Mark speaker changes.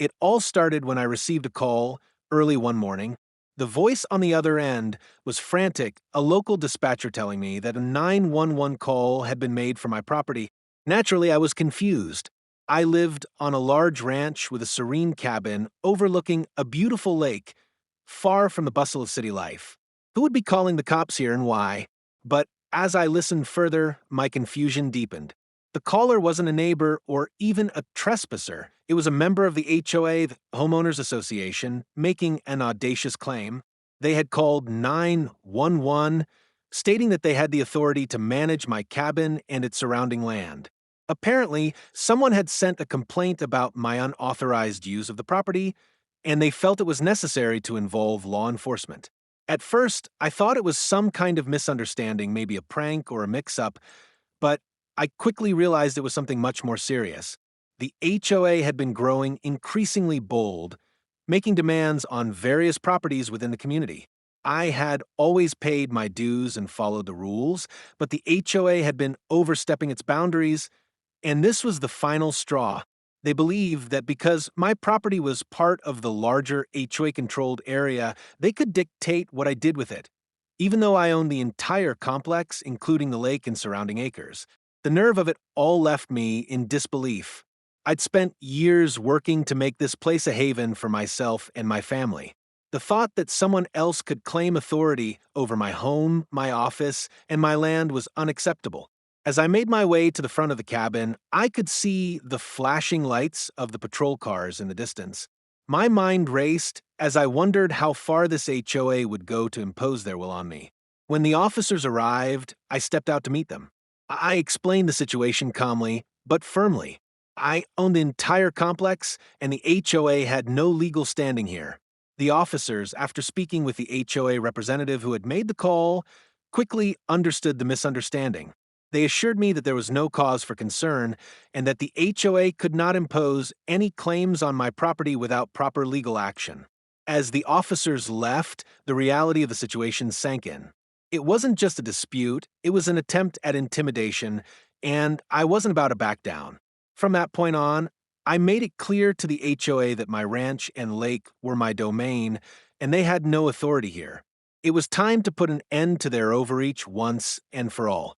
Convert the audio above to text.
Speaker 1: It all started when I received a call early one morning. The voice on the other end was frantic, a local dispatcher telling me that a 911 call had been made for my property. Naturally, I was confused. I lived on a large ranch with a serene cabin overlooking a beautiful lake, far from the bustle of city life. Who would be calling the cops here and why? But as I listened further, my confusion deepened. The caller wasn't a neighbor or even a trespasser. It was a member of the HOA, the Homeowners Association, making an audacious claim. They had called 911, stating that they had the authority to manage my cabin and its surrounding land. Apparently, someone had sent a complaint about my unauthorized use of the property, and they felt it was necessary to involve law enforcement. At first, I thought it was some kind of misunderstanding, maybe a prank or a mix-up, but I quickly realized it was something much more serious. The HOA had been growing increasingly bold, making demands on various properties within the community. I had always paid my dues and followed the rules, but the HOA had been overstepping its boundaries, and this was the final straw. They believed that because my property was part of the larger HOA-controlled area, they could dictate what I did with it, even though I owned the entire complex, including the lake and surrounding acres. The nerve of it all left me in disbelief. I'd spent years working to make this place a haven for myself and my family. The thought that someone else could claim authority over my home, my office, and my land was unacceptable. As I made my way to the front of the cabin, I could see the flashing lights of the patrol cars in the distance. My mind raced as I wondered how far this HOA would go to impose their will on me. When the officers arrived, I stepped out to meet them. I explained the situation calmly, but firmly. I owned the entire complex, and the HOA had no legal standing here. The officers, after speaking with the HOA representative who had made the call, quickly understood the misunderstanding. They assured me that there was no cause for concern and that the HOA could not impose any claims on my property without proper legal action. As the officers left, the reality of the situation sank in. It wasn't just a dispute, it was an attempt at intimidation, and I wasn't about to back down. From that point on, I made it clear to the HOA that my ranch and lake were my domain, and they had no authority here. It was time to put an end to their overreach once and for all.